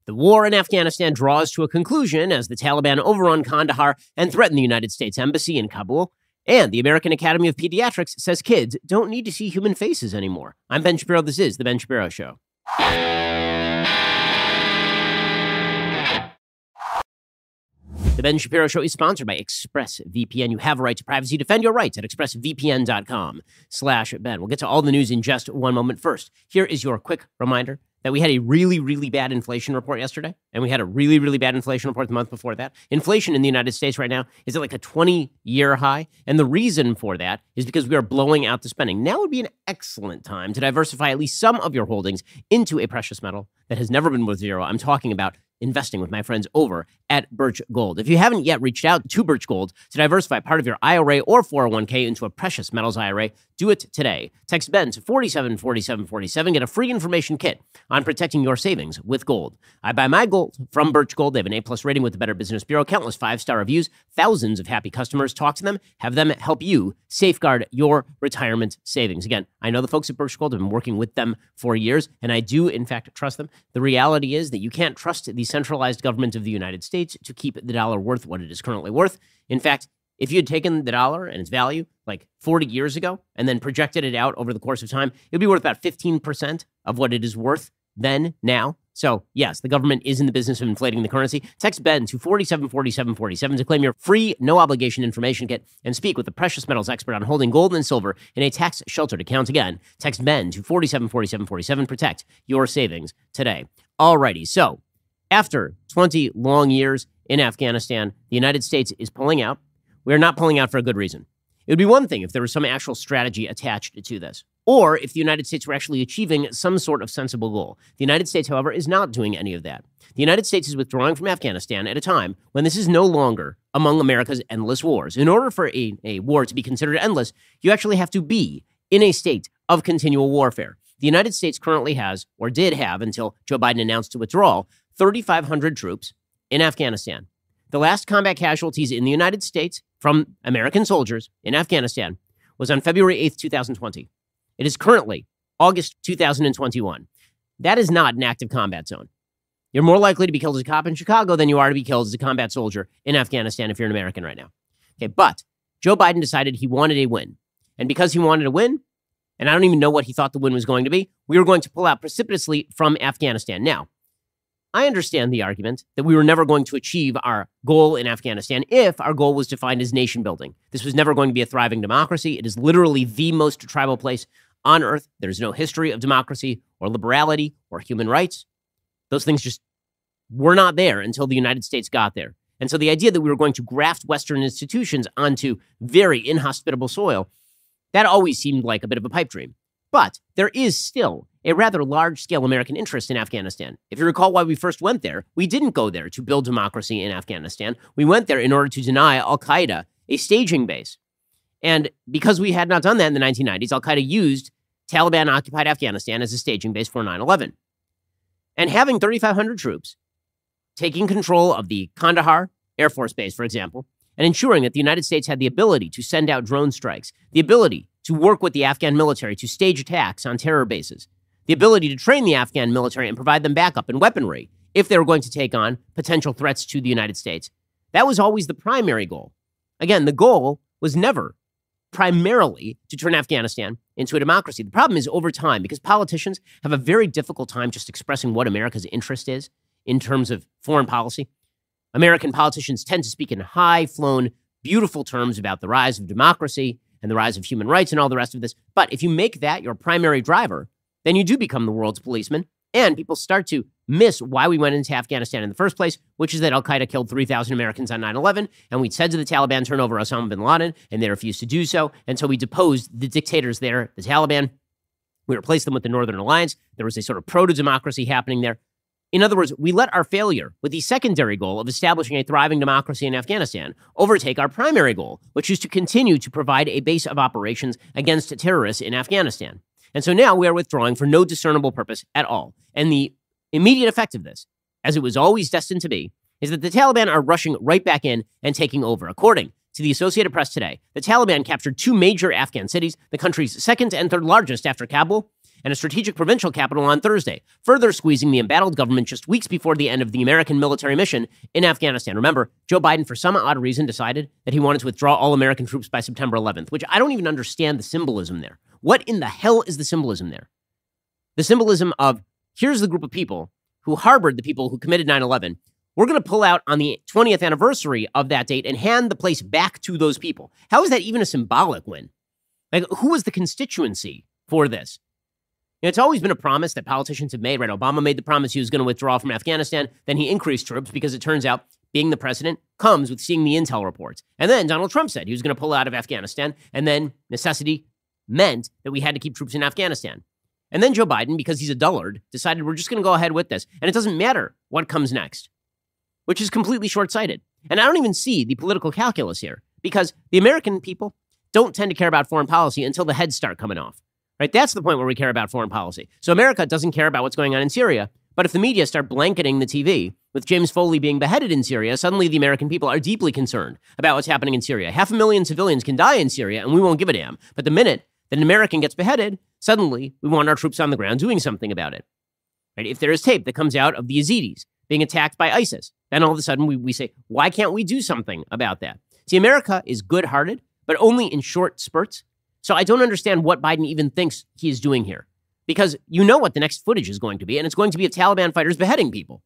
The war in Afghanistan draws to a conclusion as the Taliban overrun Kandahar and threaten the United States Embassy in Kabul. And the American Academy of Pediatrics says kids don't need to see human faces anymore. I'm Ben Shapiro. This is The Ben Shapiro Show. The Ben Shapiro Show is sponsored by ExpressVPN. You have a right to privacy. Defend your rights at expressvpn.com/Ben. We'll get to all the news in just one moment. First, here is your quick reminder that we had a really, really bad inflation report yesterday, and we had a really, really bad inflation report the month before that. Inflation in the United States right now is at like a 20-year high, and the reason for that is because we are blowing out the spending. Now would be an excellent time to diversify at least some of your holdings into a precious metal that has never been worth zero. I'm talking about investing with my friends over at Birch Gold. If you haven't yet reached out to Birch Gold to diversify part of your IRA or 401k into a precious metals IRA, do it today. Text Ben to 474747. Get a free information kit on protecting your savings with gold. I buy my gold from Birch Gold. They have an A+ rating with the Better Business Bureau, countless 5-star reviews, thousands of happy customers. Talk to them, have them help you safeguard your retirement savings. Again, I know the folks at Birch Gold have been working with them for years, and I do, in fact, trust them. The reality is that you can't trust the centralized government of the United States to keep the dollar worth what it is currently worth. In fact, if you had taken the dollar and its value like 40 years ago and then projected it out over the course of time, it would be worth about 15% of what it is worth now. So, yes, the government is in the business of inflating the currency. Text Ben to 474747 to claim your free, no-obligation information kit and speak with the precious metals expert on holding gold and silver in a tax-sheltered account. Again, text Ben to 474747. Protect your savings today. Alrighty, so after 20 long years in Afghanistan, the United States is pulling out. We are not pulling out for a good reason. It would be one thing if there was some actual strategy attached to this, or if the United States were actually achieving some sort of sensible goal. The United States, however, is not doing any of that. The United States is withdrawing from Afghanistan at a time when this is no longer among America's endless wars. In order for a war to be considered endless, you actually have to be in a state of continual warfare. The United States currently has, or did have until Joe Biden announced to withdrawal, 3,500 troops in Afghanistan. The last combat casualties in the United States from American soldiers in Afghanistan was on February 8th, 2020. It is currently August 2021. That is not an active combat zone. You're more likely to be killed as a cop in Chicago than you are to be killed as a combat soldier in Afghanistan if you're an American right now. Okay, but Joe Biden decided he wanted a win. And because he wanted a win, and I don't even know what he thought the win was going to be, we were going to pull out precipitously from Afghanistan. Now, I understand the argument that we were never going to achieve our goal in Afghanistan if our goal was defined as nation building. This was never going to be a thriving democracy. It is literally the most tribal place on earth. There's no history of democracy or liberality or human rights. Those things just were not there until the United States got there. And so the idea that we were going to graft Western institutions onto very inhospitable soil, that always seemed like a bit of a pipe dream. But there is still a rather large-scale American interest in Afghanistan. If you recall why we first went there, we didn't go there to build democracy in Afghanistan. We went there in order to deny al-Qaeda a staging base. And because we had not done that in the 1990s, al-Qaeda used Taliban-occupied Afghanistan as a staging base for 9/11. And having 3,500 troops taking control of the Kandahar Air Force Base, for example, and ensuring that the United States had the ability to send out drone strikes, the ability to work with the Afghan military to stage attacks on terror bases, the ability to train the Afghan military and provide them backup and weaponry if they were going to take on potential threats to the United States. That was always the primary goal. Again, the goal was never primarily to turn Afghanistan into a democracy. The problem is over time, because politicians have a very difficult time just expressing what America's interest is in terms of foreign policy. American politicians tend to speak in high-flown, beautiful terms about the rise of democracy and the rise of human rights and all the rest of this. But if you make that your primary driver, then you do become the world's policeman, and people start to miss why we went into Afghanistan in the first place, which is that al-Qaeda killed 3,000 Americans on 9/11, and we said to the Taliban, turn over Osama bin Laden, and they refused to do so, and so we deposed the dictators there, the Taliban. We replaced them with the Northern Alliance. There was a sort of proto-democracy happening there. In other words, we let our failure with the secondary goal of establishing a thriving democracy in Afghanistan overtake our primary goal, which is to continue to provide a base of operations against terrorists in Afghanistan. And so now we are withdrawing for no discernible purpose at all. And the immediate effect of this, as it was always destined to be, is that the Taliban are rushing right back in and taking over. According to the Associated Press today, the Taliban captured 2 major Afghan cities, the country's second and third largest after Kabul, and a strategic provincial capital on Thursday, further squeezing the embattled government just weeks before the end of the American military mission in Afghanistan. Remember, Joe Biden, for some odd reason, decided that he wanted to withdraw all American troops by September 11th, which I don't even understand the symbolism there. What in the hell is the symbolism there? The symbolism of, here's the group of people who harbored the people who committed 9/11. We're going to pull out on the 20th anniversary of that date and hand the place back to those people. How is that even a symbolic win? Like, who was the constituency for this? You know, it's always been a promise that politicians have made, right? Obama made the promise he was going to withdraw from Afghanistan. Then he increased troops because it turns out being the president comes with seeing the intel reports. And then Donald Trump said he was going to pull out of Afghanistan. And then necessity meant that we had to keep troops in Afghanistan. And then Joe Biden, because he's a dullard, decided we're just going to go ahead with this. And it doesn't matter what comes next, which is completely short-sighted. And I don't even see the political calculus here, because the American people don't tend to care about foreign policy until the heads start coming off, right? That's the point where we care about foreign policy. So America doesn't care about what's going on in Syria, but if the media start blanketing the TV with James Foley being beheaded in Syria, suddenly the American people are deeply concerned about what's happening in Syria. 500,000 civilians can die in Syria, and we won't give a damn. But the minute that an American gets beheaded, suddenly we want our troops on the ground doing something about it, right? If there is tape that comes out of the Yazidis being attacked by ISIS, then all of a sudden we say, why can't we do something about that? See, America is good-hearted, but only in short spurts. So I don't understand what Biden even thinks he is doing here, because you know what the next footage is going to be, and it's going to be of Taliban fighters beheading people.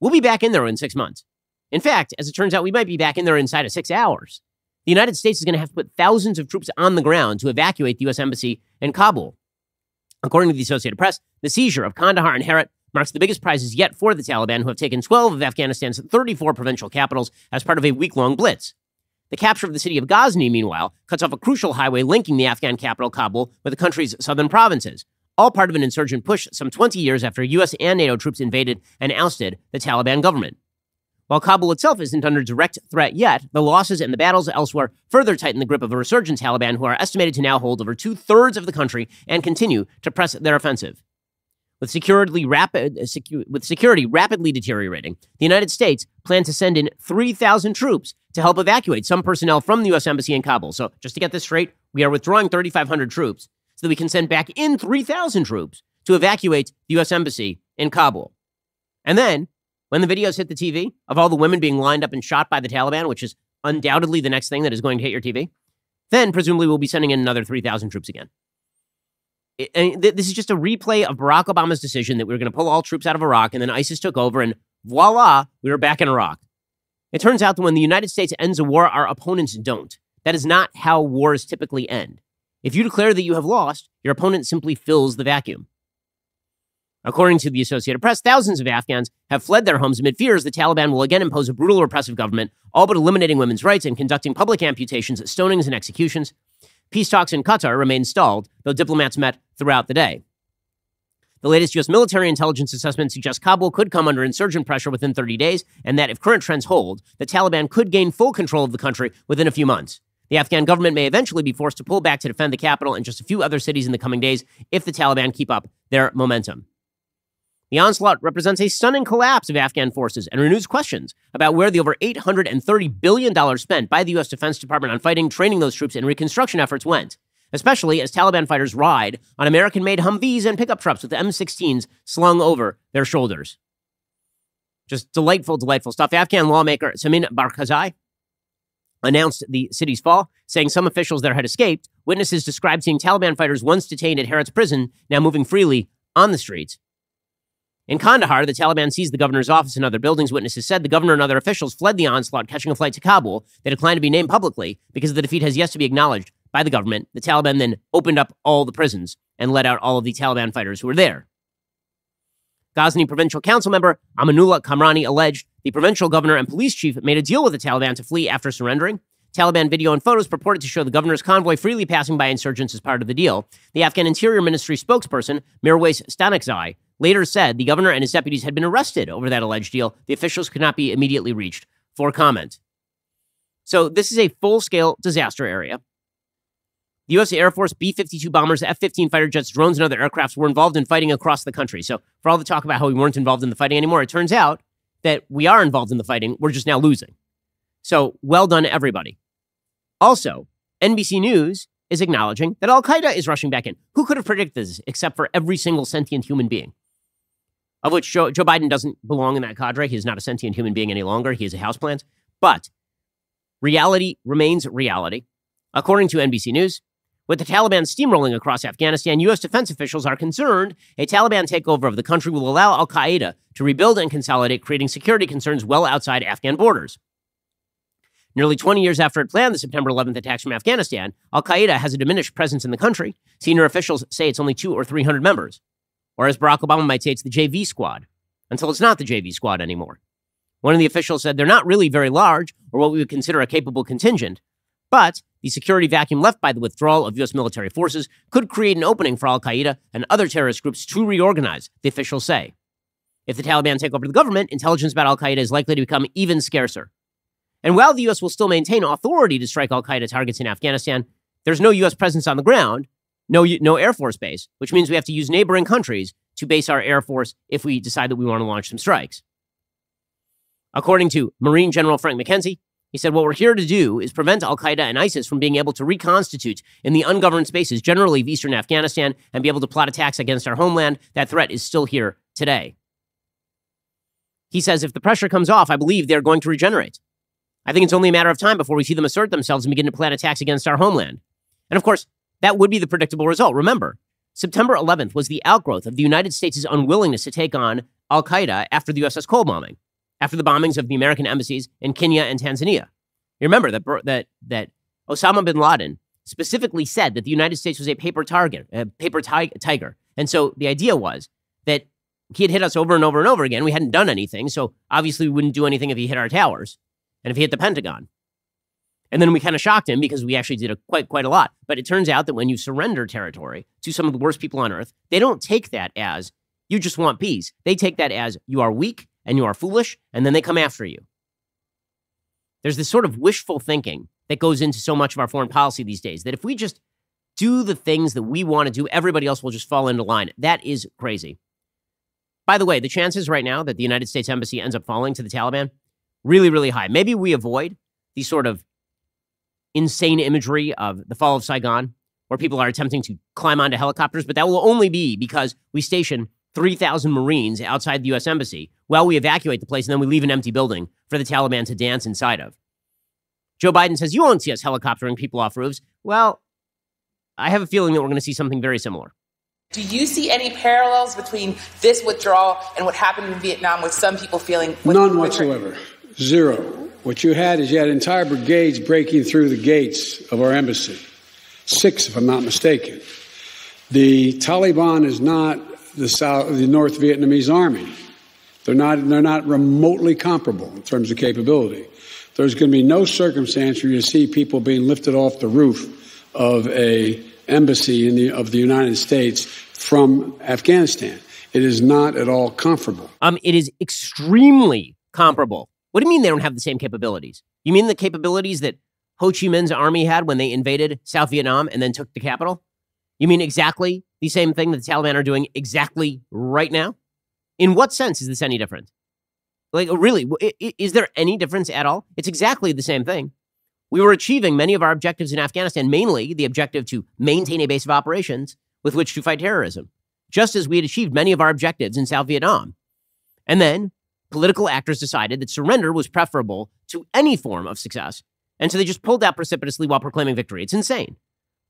We'll be back in there in 6 months. In fact, as it turns out, we might be back in there inside of 6 hours. The United States is going to have to put thousands of troops on the ground to evacuate the U.S. Embassy in Kabul. According to the Associated Press, the seizure of Kandahar and Herat marks the biggest prizes yet for the Taliban, who have taken 12 of Afghanistan's 34 provincial capitals as part of a week-long blitz. The capture of the city of Ghazni, meanwhile, cuts off a crucial highway linking the Afghan capital, Kabul, with the country's southern provinces, all part of an insurgent push some 20 years after U.S. and NATO troops invaded and ousted the Taliban government. While Kabul itself isn't under direct threat yet, the losses and the battles elsewhere further tighten the grip of a resurgent Taliban, who are estimated to now hold over 2/3 of the country and continue to press their offensive. With security rapidly deteriorating, the United States planned to send in 3,000 troops to help evacuate some personnel from the U.S. Embassy in Kabul. So just to get this straight, we are withdrawing 3,500 troops so that we can send back in 3,000 troops to evacuate the U.S. Embassy in Kabul. And then, when the videos hit the TV of all the women being lined up and shot by the Taliban, which is undoubtedly the next thing that is going to hit your TV, then presumably we'll be sending in another 3,000 troops again. This is just a replay of Barack Obama's decision that we were going to pull all troops out of Iraq, and then ISIS took over, and voila, we were back in Iraq. It turns out that when the United States ends a war, our opponents don't. That is not how wars typically end. If you declare that you have lost, your opponent simply fills the vacuum. According to the Associated Press, thousands of Afghans have fled their homes amid fears the Taliban will again impose a brutal repressive government, all but eliminating women's rights and conducting public amputations, stonings, and executions. Peace talks in Qatar remain stalled, though diplomats met throughout the day. The latest U.S. military intelligence assessment suggests Kabul could come under insurgent pressure within 30 days, and that if current trends hold, the Taliban could gain full control of the country within a few months. The Afghan government may eventually be forced to pull back to defend the capital and just a few other cities in the coming days if the Taliban keep up their momentum. The onslaught represents a stunning collapse of Afghan forces and renews questions about where the over $830 billion spent by the U.S. Defense Department on fighting, training those troops, and reconstruction efforts went, especially as Taliban fighters ride on American-made Humvees and pickup trucks with M16s slung over their shoulders. Just delightful, delightful stuff. Afghan lawmaker Samin Barkhazai announced the city's fall, saying some officials there had escaped. Witnesses described seeing Taliban fighters once detained at Herat's prison, now moving freely on the streets. In Kandahar, the Taliban seized the governor's office and other buildings. Witnesses said the governor and other officials fled the onslaught, catching a flight to Kabul. They declined to be named publicly because the defeat has yet to be acknowledged by the government. The Taliban then opened up all the prisons and let out all of the Taliban fighters who were there. Ghazni Provincial Council member Aminullah Kamrani alleged the provincial governor and police chief made a deal with the Taliban to flee after surrendering. Taliban video and photos purported to show the governor's convoy freely passing by insurgents as part of the deal. The Afghan Interior Ministry spokesperson, Mirwais Stanekzai, later said the governor and his deputies had been arrested over that alleged deal. The officials could not be immediately reached for comment. So this is a full-scale disaster area. The U.S. Air Force B-52 bombers, F-15 fighter jets, drones, and other aircrafts were involved in fighting across the country. So for all the talk about how we weren't involved in the fighting anymore, it turns out that we are involved in the fighting. We're just now losing. So well done, everybody. Also, NBC News is acknowledging that al-Qaeda is rushing back in. Who could have predicted this except for every single sentient human being? Of which Joe Biden doesn't belong in that cadre. He is not a sentient human being any longer. He is a houseplant. But reality remains reality. According to NBC News, with the Taliban steamrolling across Afghanistan, U.S. defense officials are concerned a Taliban takeover of the country will allow al-Qaeda to rebuild and consolidate, creating security concerns well outside Afghan borders. Nearly 20 years after it planned the September 11th attacks from Afghanistan, al-Qaeda has a diminished presence in the country. Senior officials say it's only 200 or 300 members. Or as Barack Obama might say, it's the JV squad, until it's not the JV squad anymore. One of the officials said they're not really very large or what we would consider a capable contingent, but the security vacuum left by the withdrawal of U.S. military forces could create an opening for al-Qaeda and other terrorist groups to reorganize, the officials say. If the Taliban take over the government, intelligence about al-Qaeda is likely to become even scarcer. And while the U.S. will still maintain authority to strike al-Qaeda targets in Afghanistan, there's no U.S. presence on the ground, no Air Force base, which means we have to use neighboring countries to base our Air Force if we decide that we want to launch some strikes. According to Marine General Frank McKenzie, he said, what we're here to do is prevent al-Qaeda and ISIS from being able to reconstitute in the ungoverned spaces, generally of eastern Afghanistan, and be able to plot attacks against our homeland. That threat is still here today. He says, if the pressure comes off, I believe they're going to regenerate. I think it's only a matter of time before we see them assert themselves and begin to plan attacks against our homeland. And of course, that would be the predictable result. Remember, September 11th was the outgrowth of the United States' unwillingness to take on al-Qaeda after the USS Cole bombing, after the bombings of the American embassies in Kenya and Tanzania. You remember that Osama bin Laden specifically said that the United States was a paper tiger. And so the idea was that he had hit us over and over and over again. We hadn't done anything, so obviously we wouldn't do anything if he hit our towers and if he hit the Pentagon. And then we kind of shocked him because we actually did quite a lot. But it turns out that when you surrender territory to some of the worst people on earth, they don't take that as you just want peace. They take that as you are weak and you are foolish, and then they come after you. There's this sort of wishful thinking that goes into so much of our foreign policy these days, that if we just do the things that we want to do, everybody else will just fall into line. That is crazy. By the way, the chances right now that the United States Embassy ends up falling to the Taliban, really, really high. Maybe we avoid the sort of insane imagery of the fall of Saigon, where people are attempting to climb onto helicopters, but that will only be because we station 3,000 Marines outside the U.S. Embassy while we evacuate the place, and then we leave an empty building for the Taliban to dance inside of. Joe Biden says, you won't see us helicoptering people off roofs. Well, I have a feeling that we're going to see something very similar. Do you see any parallels between this withdrawal and what happened in Vietnam with some people feeling... None whatsoever. Zero. What you had entire brigades breaking through the gates of our embassy. 6, if I'm not mistaken. The Taliban is not the North Vietnamese army. They're not remotely comparable in terms of capability. There's going to be no circumstance where you see people being lifted off the roof of a embassy of the United States from Afghanistan. It is not at all comparable. It is extremely comparable. What do you mean they don't have the same capabilities? You mean the capabilities that Ho Chi Minh's army had when they invaded South Vietnam and then took the capital? You mean exactly the same thing that the Taliban are doing exactly right now? In what sense is this any different? Like, really, is there any difference at all? It's exactly the same thing. We were achieving many of our objectives in Afghanistan, mainly the objective to maintain a base of operations with which to fight terrorism, just as we had achieved many of our objectives in South Vietnam. And then political actors decided that surrender was preferable to any form of success, and so they just pulled out precipitously while proclaiming victory. It's insane.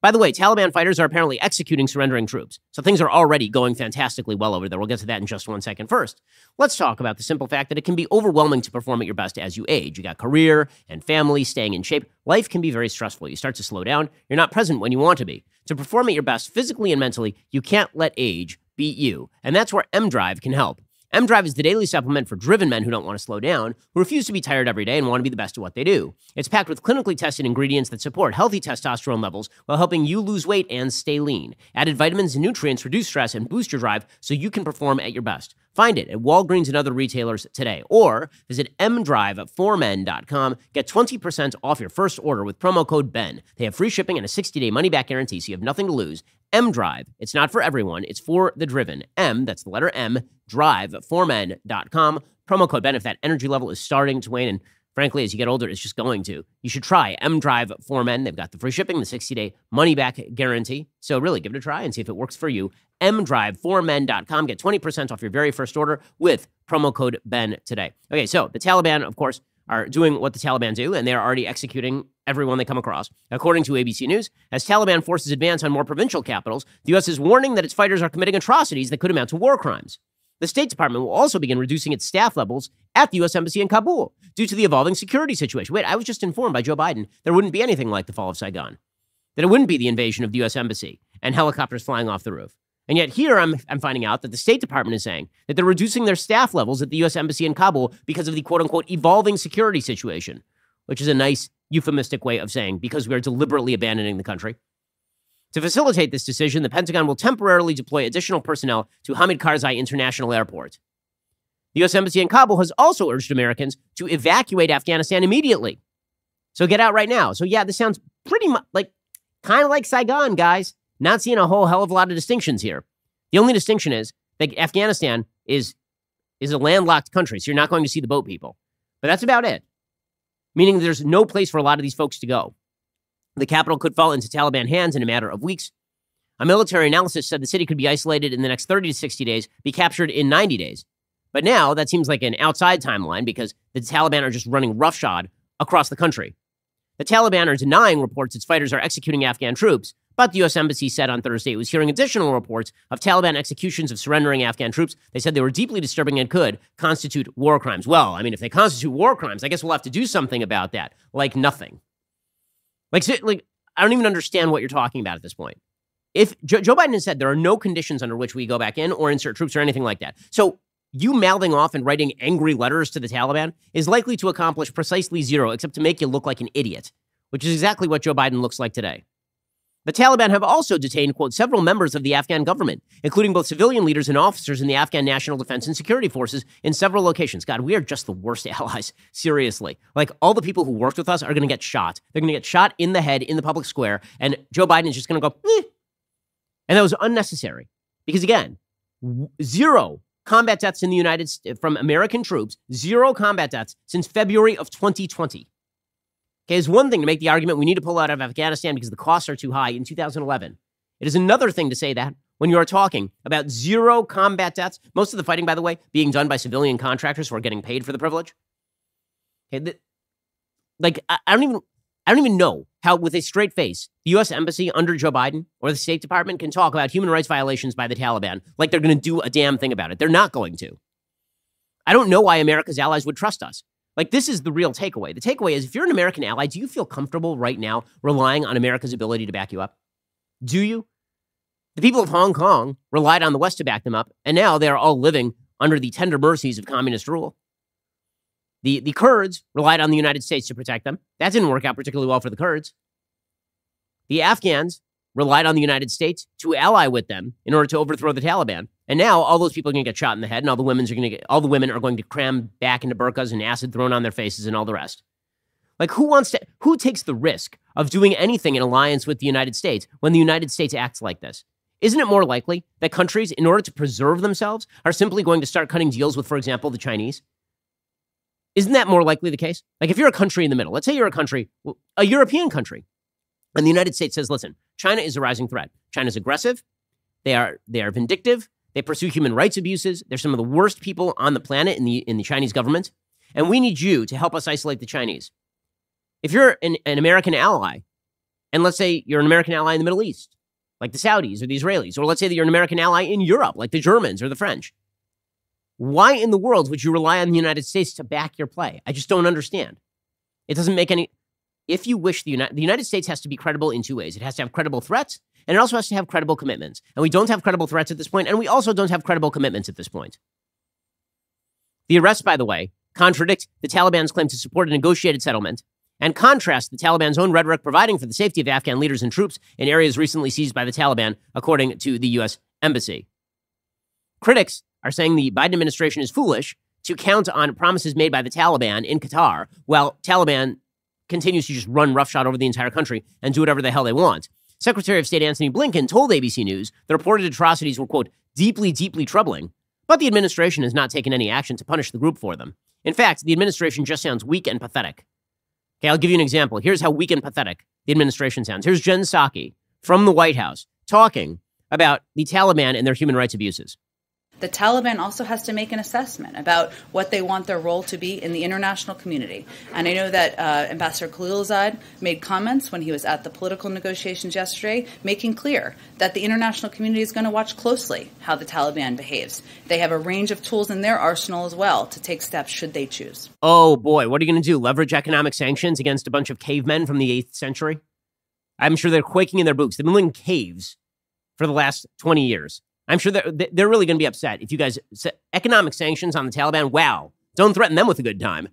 By the way, Taliban fighters are apparently executing surrendering troops, so things are already going fantastically well over there. We'll get to that in just 1 second. First, let's talk about the simple fact that it can be overwhelming to perform at your best as you age. You got career and family, staying in shape. Life can be very stressful. You start to slow down. You're not present when you want to be. To perform at your best physically and mentally, you can't let age beat you, and that's where M-Drive can help. M-Drive is the daily supplement for driven men who don't want to slow down, who refuse to be tired every day and want to be the best at what they do. It's packed with clinically tested ingredients that support healthy testosterone levels while helping you lose weight and stay lean. Added vitamins and nutrients reduce stress and boost your drive so you can perform at your best. Find it at Walgreens and other retailers today, or visit mdrive4men.com. Get 20% off your first order with promo code BEN. They have free shipping and a 60-day money-back guarantee, so you have nothing to lose. M-Drive. It's not for everyone. It's for the driven. M, that's the letter M, drive4men.com. Promo code BEN if that energy level is starting to wane. And frankly, as you get older, it's just going to. You should try M-Drive for Men. They've got the free shipping, the 60-day money-back guarantee. So really, give it a try and see if it works for you. mdriveformen.com. Get 20% off your very first order with promo code BEN today. Okay, so the Taliban, of course, are doing what the Taliban do, and they're already executing everyone they come across. According to ABC News, as Taliban forces advance on more provincial capitals, the U.S. is warning that its fighters are committing atrocities that could amount to war crimes. The State Department will also begin reducing its staff levels at the U.S. Embassy in Kabul due to the evolving security situation. Wait, I was just informed by Joe Biden there wouldn't be anything like the fall of Saigon, that it wouldn't be the invasion of the U.S. Embassy and helicopters flying off the roof. And yet here I'm finding out that the State Department is saying that they're reducing their staff levels at the U.S. Embassy in Kabul because of the quote-unquote evolving security situation, which is a nice euphemistic way of saying because we are deliberately abandoning the country. To facilitate this decision, the Pentagon will temporarily deploy additional personnel to Hamid Karzai International Airport. The U.S. Embassy in Kabul has also urged Americans to evacuate Afghanistan immediately. So get out right now. So yeah, this sounds pretty much kind of like Saigon, guys. Not seeing a whole hell of a lot of distinctions here. The only distinction is that Afghanistan is a landlocked country, so you're not going to see the boat people. But that's about it. Meaning there's no place for a lot of these folks to go. The capital could fall into Taliban hands in a matter of weeks. A military analysis said the city could be isolated in the next 30 to 60 days, be captured in 90 days. But now that seems like an outside timeline because the Taliban are just running roughshod across the country. The Taliban are denying reports its fighters are executing Afghan troops, but the U.S. Embassy said on Thursday it was hearing additional reports of Taliban executions of surrendering Afghan troops. They said they were deeply disturbing and could constitute war crimes. Well, I mean, if they constitute war crimes, I guess we'll have to do something about that. Like nothing. Like I don't even understand what you're talking about at this point. If Joe Biden has said there are no conditions under which we go back in or insert troops or anything like that. So you mouthing off and writing angry letters to the Taliban is likely to accomplish precisely zero, except to make you look like an idiot, which is exactly what Joe Biden looks like today. The Taliban have also detained, quote, several members of the Afghan government, including both civilian leaders and officers in the Afghan National Defense and Security Forces in several locations. God, we are just the worst allies. Seriously. Like, all the people who worked with us are going to get shot. They're going to get shot in the head in the public square, and Joe Biden is just going to go, eh. And that was unnecessary. Because, again, zero combat deaths in the United States from American troops, zero combat deaths since February of 2020. Okay, it's one thing to make the argument we need to pull out of Afghanistan because the costs are too high in 2011. It is another thing to say that when you are talking about zero combat deaths, most of the fighting, by the way, being done by civilian contractors who are getting paid for the privilege. Okay, I don't even know how, with a straight face, the U.S. Embassy under Joe Biden or the State Department can talk about human rights violations by the Taliban like they're going to do a damn thing about it. They're not going to. I don't know why America's allies would trust us. Like, this is the real takeaway. The takeaway is, if you're an American ally, do you feel comfortable right now relying on America's ability to back you up? Do you? The people of Hong Kong relied on the West to back them up, and now they are all living under the tender mercies of communist rule. The Kurds relied on the United States to protect them. That didn't work out particularly well for the Kurds. The Afghans relied on the United States to ally with them in order to overthrow the Taliban. And now all those people are going to get shot in the head, and all the women are going to cram back into burqas and acid thrown on their faces and all the rest. Like, who takes the risk of doing anything in alliance with the United States when the United States acts like this? Isn't it more likely that countries, in order to preserve themselves, are simply going to start cutting deals with, for example, the Chinese? Isn't that more likely the case? Like, if you're a country in the middle, let's say you're a country, a European country, and the United States says, listen, China is a rising threat. China's aggressive. They are vindictive. They pursue human rights abuses. They're some of the worst people on the planet in the Chinese government. And we need you to help us isolate the Chinese. If you're an American ally, and let's say you're an American ally in the Middle East, like the Saudis or the Israelis, or let's say that you're an American ally in Europe, like the Germans or the French, why in the world would you rely on the United States to back your play? I just don't understand. It doesn't make any... If you wish, the United States has to be credible in two ways. It has to have credible threats, and it also has to have credible commitments. And we don't have credible threats at this point, and we also don't have credible commitments at this point. The arrests, by the way, contradict the Taliban's claim to support a negotiated settlement and contrast the Taliban's own rhetoric providing for the safety of Afghan leaders and troops in areas recently seized by the Taliban, according to the U.S. Embassy. Critics are saying the Biden administration is foolish to count on promises made by the Taliban in Qatar, while Taliban continues to just run roughshod over the entire country and do whatever the hell they want. Secretary of State Antony Blinken told ABC News the reported atrocities were, quote, deeply, deeply troubling, but the administration has not taken any action to punish the group for them. In fact, the administration just sounds weak and pathetic. Okay, I'll give you an example. Here's how weak and pathetic the administration sounds. Here's Jen Psaki from the White House talking about the Taliban and their human rights abuses. The Taliban also has to make an assessment about what they want their role to be in the international community. And I know that Ambassador Khalilzad made comments when he was at the political negotiations yesterday, making clear that the international community is going to watch closely how the Taliban behaves. They have a range of tools in their arsenal as well to take steps should they choose. Oh, boy. What are you going to do? Leverage economic sanctions against a bunch of cavemen from the 8th century? I'm sure they're quaking in their boots. They've been living in caves for the last 20 years. I'm sure they're really going to be upset if you guys set economic sanctions on the Taliban. Wow. Don't threaten them with a good time.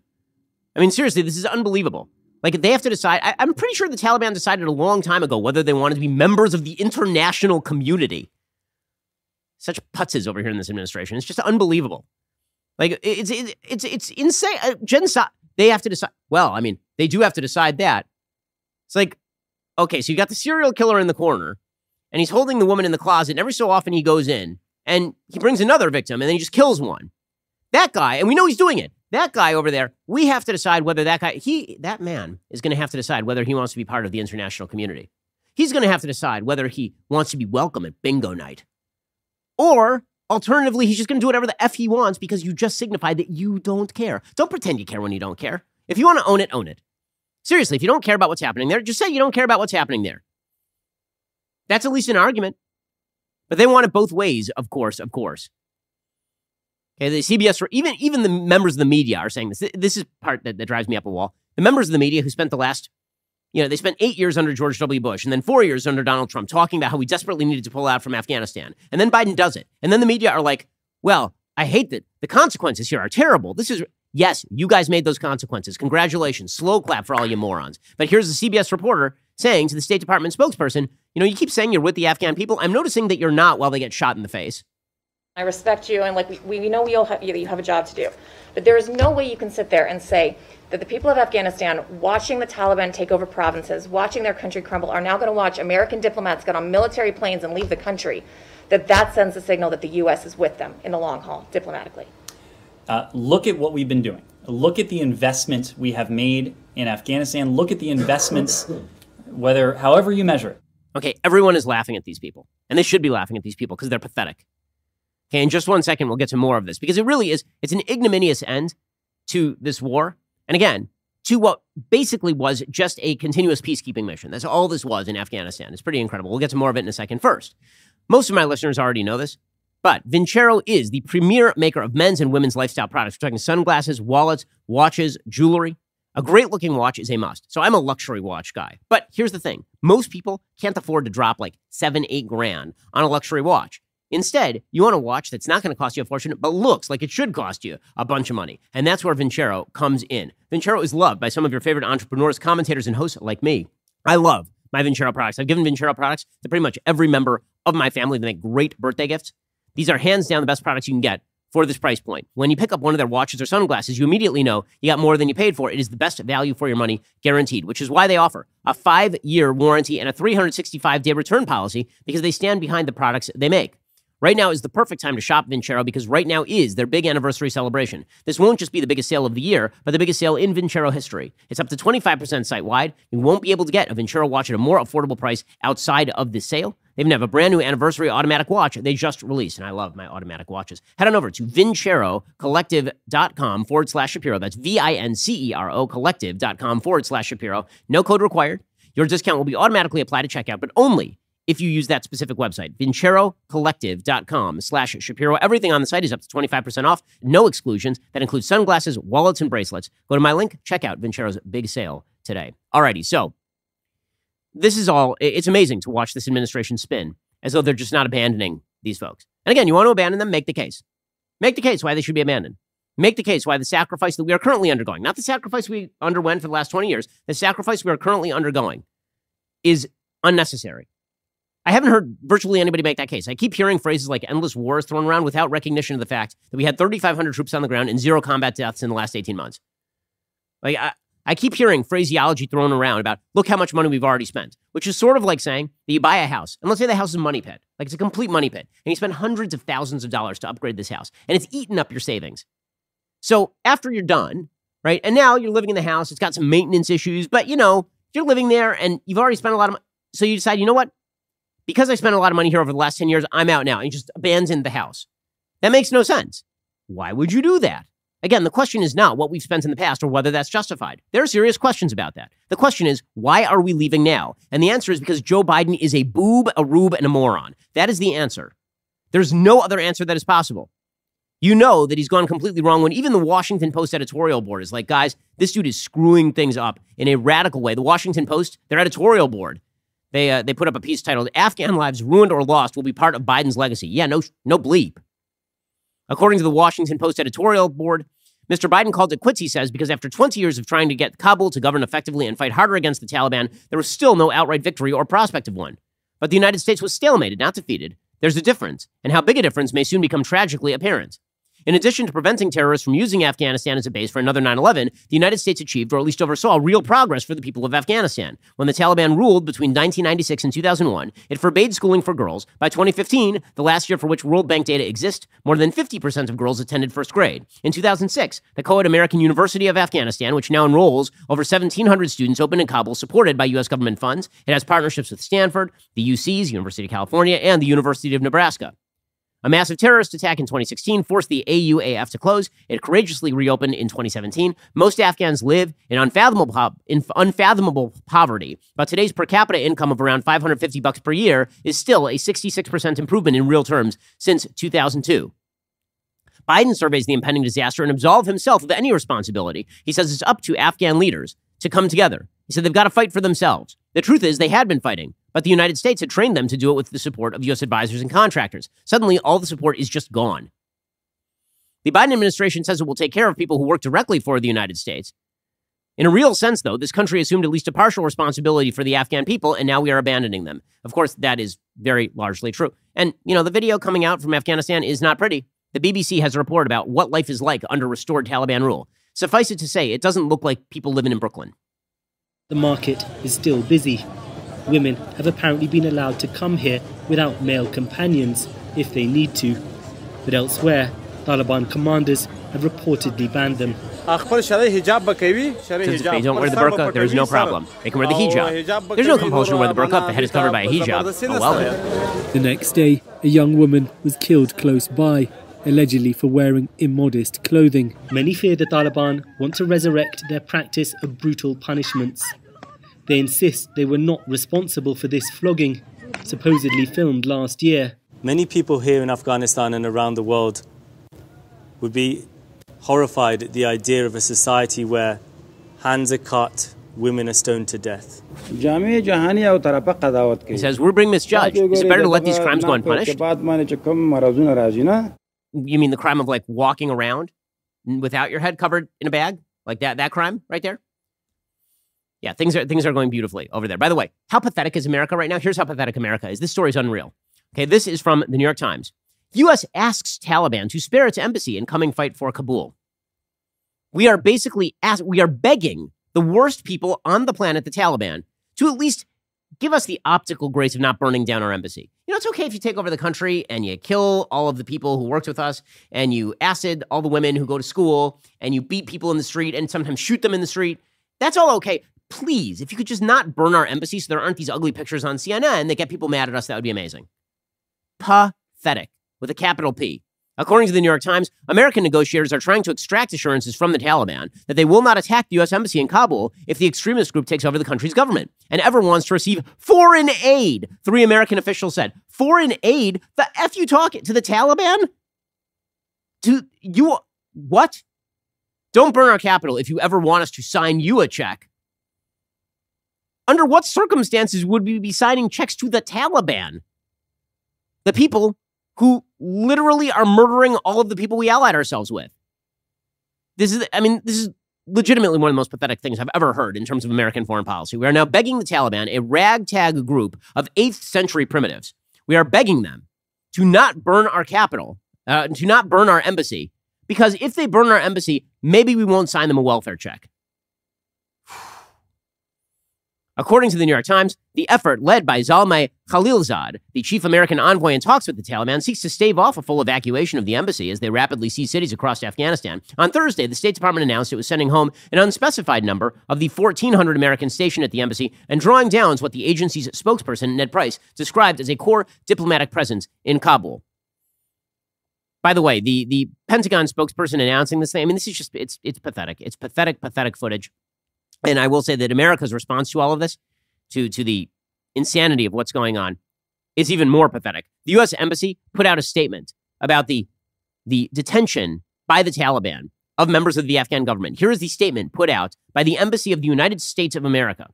I mean, seriously, this is unbelievable. Like, they have to decide. I'm pretty sure the Taliban decided a long time ago whether they wanted to be members of the international community. Such putzes over here in this administration. It's just unbelievable. Like, it's insane. They have to decide. Well, I mean, they do have to decide that. It's like, okay, so you got the serial killer in the corner, and he's holding the woman in the closet, and every so often he goes in, and he brings another victim, and then he just kills one. That guy, and we know he's doing it, that guy over there, we have to decide whether that man is going to have to decide whether he wants to be part of the international community. He's going to have to decide whether he wants to be welcome at bingo night. Or, alternatively, he's just going to do whatever the F he wants because you just signified that you don't care. Don't pretend you care when you don't care. If you want to own it, own it. Seriously, if you don't care about what's happening there, just say you don't care about what's happening there. That's at least an argument. But they want it both ways, of course. Okay, the CBS, even the members of the media are saying this. This is part that drives me up a wall. The members of the media who spent they spent 8 years under George W. Bush and then 4 years under Donald Trump talking about how we desperately needed to pull out from Afghanistan. And then Biden does it. And then the media are like, well, I hate that the consequences here are terrible. Yes, you guys made those consequences. Congratulations. Slow clap for all you morons. But here's the CBS reporter saying to the State Department spokesperson, you keep saying you're with the Afghan people. I'm noticing that you're not while they get shot in the face. I respect you, and we know you have a job to do. But there is no way you can sit there and say that the people of Afghanistan, watching the Taliban take over provinces, watching their country crumble, are now going to watch American diplomats get on military planes and leave the country, that sends a signal that the U.S. is with them in the long haul, diplomatically. Look at what we've been doing. Look at the investment we have made in Afghanistan. Look at the investments, however you measure it. Okay, everyone is laughing at these people. And they should be laughing at these people because they're pathetic. Okay, in just 1 second, we'll get to more of this because it's an ignominious end to this war. And again, to what basically was just a continuous peacekeeping mission. That's all this was in Afghanistan. It's pretty incredible. We'll get to more of it in a second. First, most of my listeners already know this, but Vincero is the premier maker of men's and women's lifestyle products. We're talking sunglasses, wallets, watches, jewelry. A great-looking watch is a must. So I'm a luxury watch guy. But here's the thing. Most people can't afford to drop like $7-8 grand on a luxury watch. Instead, you want a watch that's not going to cost you a fortune, but looks like it should cost you a bunch of money. And that's where Vincero comes in. Vincero is loved by some of your favorite entrepreneurs, commentators, and hosts like me. I love my Vincero products. I've given Vincero products to pretty much every member of my family to make great birthday gifts. These are hands down the best products you can get for this price point. When you pick up one of their watches or sunglasses, you immediately know you got more than you paid for. It is the best value for your money, guaranteed, which is why they offer a 5-year warranty and a 365-day return policy because they stand behind the products they make. Right now is the perfect time to shop Vincero because right now is their big anniversary celebration. This won't just be the biggest sale of the year, but the biggest sale in Vincero history. It's up to 25% site-wide. You won't be able to get a Vincero watch at a more affordable price outside of this sale. They even have a brand new anniversary automatic watch they just released, and I love my automatic watches. Head on over to vincerocollective.com/Shapiro. That's VINCERO collective.com/Shapiro. No code required. Your discount will be automatically applied at checkout, but only if you use that specific website, vincerocollective.com/Shapiro. Everything on the site is up to 25% off. No exclusions. That includes sunglasses, wallets, and bracelets. Go to my link. Check out Vincero's big sale today. Alrighty, so this is all, it's amazing to watch this administration spin as though they're just not abandoning these folks. And again, you want to abandon them, make the case. Make the case why they should be abandoned. Make the case why the sacrifice that we are currently undergoing, not the sacrifice we underwent for the last 20 years, the sacrifice we are currently undergoing is unnecessary. I haven't heard virtually anybody make that case. I keep hearing phrases like endless wars thrown around without recognition of the fact that we had 3,500 troops on the ground and 0 combat deaths in the last 18 months. Like, I keep hearing phraseology thrown around about, look how much money we've already spent, which is sort of like saying that you buy a house, and let's say the house is a money pit, like it's a complete money pit, and you spend hundreds of thousands of dollars to upgrade this house, and it's eaten up your savings. So after you're done, right, and now you're living in the house, it's got some maintenance issues, but, you're living there and you've already spent a lot of money. So you decide, you know what? Because I spent a lot of money here over the last 10 years, I'm out now. And you just abandon the house. That makes no sense. Why would you do that? Again, the question is not what we've spent in the past or whether that's justified. There are serious questions about that. The question is, why are we leaving now? And the answer is because Joe Biden is a boob, a rube, and a moron. That is the answer. There's no other answer that is possible. You know that he's gone completely wrong when even the Washington Post editorial board is like, guys, this dude is screwing things up in a radical way. The Washington Post, their editorial board, they put up a piece titled, Afghan lives ruined or lost will be part of Biden's legacy. Yeah, no bleep. According to the Washington Post editorial board, Mr. Biden called it quits, he says, because after 20 years of trying to get Kabul to govern effectively and fight harder against the Taliban, there was still no outright victory or prospect of one. But the United States was stalemated, not defeated. There's a difference, and how big a difference may soon become tragically apparent. In addition to preventing terrorists from using Afghanistan as a base for another 9/11, the United States achieved, or at least oversaw, real progress for the people of Afghanistan. When the Taliban ruled between 1996 and 2001, it forbade schooling for girls. By 2015, the last year for which World Bank data exists, more than 50% of girls attended first grade. In 2006, the co-ed American University of Afghanistan, which now enrolls over 1,700 students, opened in Kabul, supported by U.S. government funds. It has partnerships with Stanford, the UCs, University of California, and the University of Nebraska. A massive terrorist attack in 2016 forced the AUAF to close. It courageously reopened in 2017. Most Afghans live in unfathomable poverty, but today's per capita income of around $550 per year is still a 66% improvement in real terms since 2002. Biden surveys the impending disaster and absolves himself of any responsibility. He says it's up to Afghan leaders to come together. He said they've got to fight for themselves. The truth is they had been fighting, but the United States had trained them to do it with the support of U.S. advisors and contractors. Suddenly, all the support is just gone. The Biden administration says it will take care of people who work directly for the United States. In a real sense, though, this country assumed at least a partial responsibility for the Afghan people, and now we are abandoning them. Of course, that is very largely true. And, the video coming out from Afghanistan is not pretty. The BBC has a report about what life is like under restored Taliban rule. Suffice it to say, it doesn't look like people living in Brooklyn. The market is still busy. Women have apparently been allowed to come here without male companions if they need to. But elsewhere, Taliban commanders have reportedly banned them. Since if they don't wear the burqa, there is no problem. They can wear the hijab. There's no compulsion to wear the burqa if the head is covered by a hijab. Oh, well then. The next day, a young woman was killed close by, allegedly for wearing immodest clothing. Many fear the Taliban want to resurrect their practice of brutal punishments. They insist they were not responsible for this flogging, supposedly filmed last year. Many people here in Afghanistan and around the world would be horrified at the idea of a society where hands are cut, women are stoned to death. He says, we're being misjudged. Is it better to let these crimes go unpunished? You mean the crime of walking around without your head covered in a bag? Like that crime right there? Yeah, things are going beautifully over there. By the way, how pathetic is America right now? Here's how pathetic America is. This story is unreal. Okay, this is from the New York Times. U.S. asks Taliban to spare its embassy in coming fight for Kabul. We are begging the worst people on the planet, the Taliban, to at least give us the optical grace of not burning down our embassy. It's okay if you take over the country and you kill all of the people who worked with us and you acid all the women who go to school and you beat people in the street and sometimes shoot them in the street. That's all okay. Please, if you could just not burn our embassy so there aren't these ugly pictures on CNN that get people mad at us, that would be amazing. Pathetic, with a capital P. According to the New York Times, American negotiators are trying to extract assurances from the Taliban that they will not attack the U.S. embassy in Kabul if the extremist group takes over the country's government. And everyone wants to receive foreign aid, 3 American officials said. Foreign aid? The F you talk to the Taliban? What? Don't burn our capital if you ever want us to sign you a check. Under what circumstances would we be signing checks to the Taliban? The people who literally are murdering all of the people we allied ourselves with. This is legitimately one of the most pathetic things I've ever heard in terms of American foreign policy. We are now begging the Taliban, a ragtag group of 8th century primitives, we are begging them to not burn our capital, to not burn our embassy, because if they burn our embassy, maybe we won't sign them a welfare check. According to the New York Times, the effort led by Zalmay Khalilzad, the chief American envoy in talks with the Taliban, seeks to stave off a full evacuation of the embassy as they rapidly seize cities across Afghanistan. On Thursday, the State Department announced it was sending home an unspecified number of the 1,400 Americans stationed at the embassy and drawing down what the agency's spokesperson, Ned Price, described as a core diplomatic presence in Kabul. By the way, the Pentagon spokesperson announcing this thing, I mean, this is just, it's pathetic. It's pathetic footage. And I will say that America's response to all of this, to the insanity of what's going on, is even more pathetic. The U.S. Embassy put out a statement about the detention by the Taliban of members of the Afghan government. Here is the statement put out by the Embassy of the United States of America,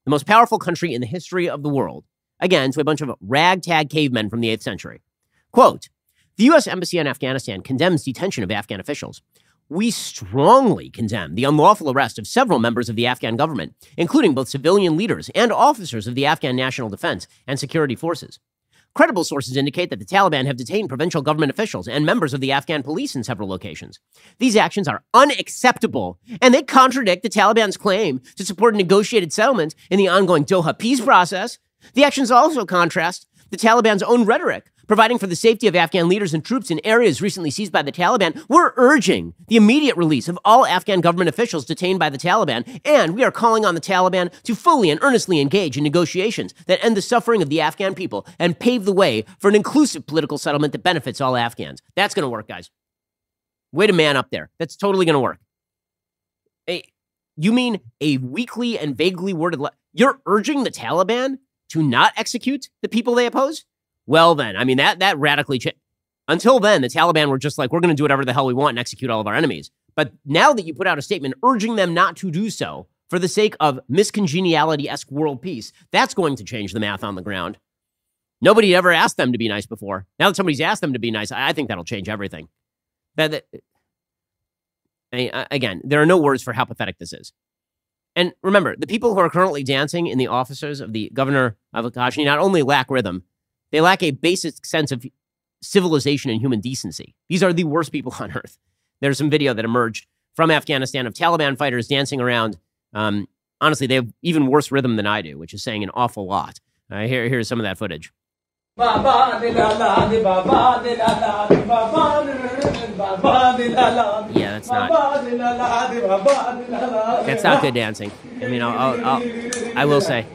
the most powerful country in the history of the world, again, to a bunch of ragtag cavemen from the 8th century. Quote, the U.S. Embassy in Afghanistan condemns detention of Afghan officials. We strongly condemn the unlawful arrest of several members of the Afghan government, including both civilian leaders and officers of the Afghan National Defense and Security Forces. Credible sources indicate that the Taliban have detained provincial government officials and members of the Afghan police in several locations. These actions are unacceptable, and they contradict the Taliban's claim to support a negotiated settlement in the ongoing Doha peace process. The actions also contrast the Taliban's own rhetoric, providing for the safety of Afghan leaders and troops in areas recently seized by the Taliban. We're urging the immediate release of all Afghan government officials detained by the Taliban, and we are calling on the Taliban to fully and earnestly engage in negotiations that end the suffering of the Afghan people and pave the way for an inclusive political settlement that benefits all Afghans. That's going to work, guys. Way to man up there. That's totally going to work. You mean a weakly and vaguely worded you're urging the Taliban to not execute the people they oppose? Well, then, I mean, that radically changed. Until then, the Taliban were just like, we're going to do whatever the hell we want and execute all of our enemies. But now that you put out a statement urging them not to do so for the sake of miscongeniality-esque world peace, that's going to change the math on the ground. Nobody ever asked them to be nice before. Now that somebody's asked them to be nice, I think that'll change everything. Again, there are no words for how pathetic this is. And remember, the people who are currently dancing in the offices of the governor of Kashmir not only lack rhythm, they lack a basic sense of civilization and human decency. These are the worst people on earth. There's some video that emerged from Afghanistan of Taliban fighters dancing around. Honestly, they have even worse rhythm than I do, which is saying an awful lot. Here's some of that footage. Yeah, that's not good dancing. I mean, I will say.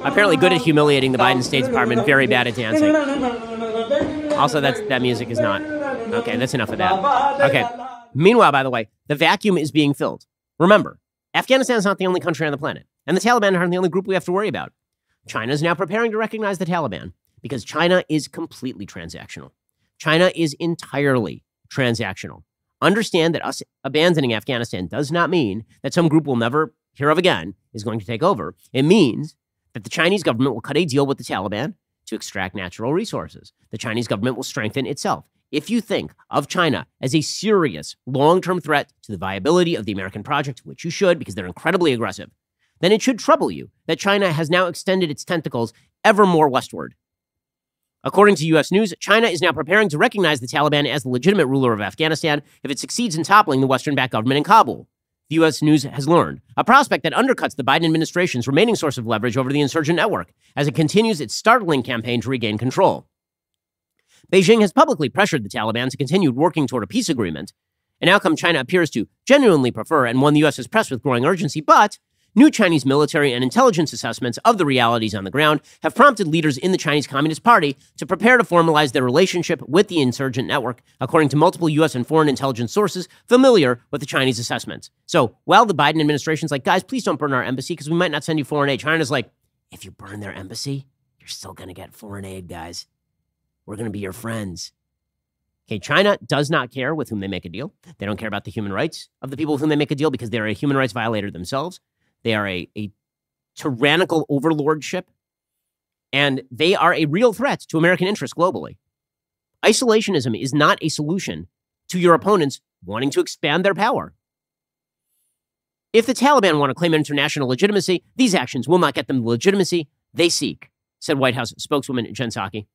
Apparently good at humiliating the Biden State Department, very bad at dancing. Also, that music is not. Okay, that's enough of that. Okay. Meanwhile, by the way, the vacuum is being filled. Remember, Afghanistan is not the only country on the planet, and the Taliban aren't the only group we have to worry about. China is now preparing to recognize the Taliban because China is completely transactional. China is entirely transactional. Understand that us abandoning Afghanistan does not mean that some group we'll never hear of again is going to take over. It means that the Chinese government will cut a deal with the Taliban to extract natural resources. The Chinese government will strengthen itself. If you think of China as a serious long-term threat to the viability of the American project, which you should because they're incredibly aggressive, then it should trouble you that China has now extended its tentacles ever more westward. According to U.S. News, China is now preparing to recognize the Taliban as the legitimate ruler of Afghanistan if it succeeds in toppling the Western-backed government in Kabul. The U.S. News has learned, a prospect that undercuts the Biden administration's remaining source of leverage over the insurgent network as it continues its startling campaign to regain control. Beijing has publicly pressured the Taliban to continue working toward a peace agreement, an outcome China appears to genuinely prefer and one the U.S. has pressed with growing urgency, but new Chinese military and intelligence assessments of the realities on the ground have prompted leaders in the Chinese Communist Party to prepare to formalize their relationship with the insurgent network, according to multiple U.S. and foreign intelligence sources familiar with the Chinese assessments. So while the Biden administration's like, guys, please don't burn our embassy because we might not send you foreign aid, China's like, if you burn their embassy, you're still going to get foreign aid, guys. We're going to be your friends. Okay, China does not care with whom they make a deal. They don't care about the human rights of the people with whom they make a deal because they're a human rights violator themselves. They are a tyrannical overlordship, and they are a real threat to American interests globally. Isolationism is not a solution to your opponents wanting to expand their power. If the Taliban want to claim international legitimacy, these actions will not get them the legitimacy they seek, said White House spokeswoman Jen Psaki.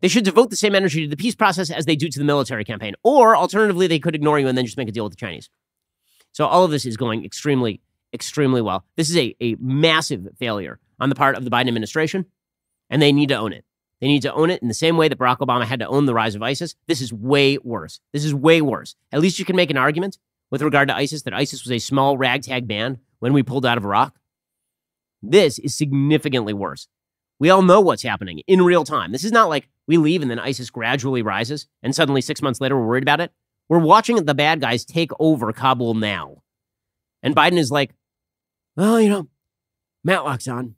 They should devote the same energy to the peace process as they do to the military campaign, or alternatively, they could ignore you and then just make a deal with the Chinese. So all of this is going extremely, extremely well. This is a massive failure on the part of the Biden administration, and they need to own it. They need to own it in the same way that Barack Obama had to own the rise of ISIS. This is way worse. This is way worse. At least you can make an argument with regard to ISIS that ISIS was a small ragtag band when we pulled out of Iraq. This is significantly worse. We all know what's happening in real time. This is not like we leave and then ISIS gradually rises and suddenly 6 months later we're worried about it. We're watching the bad guys take over Kabul now. And Biden is like, well, Matlock's on.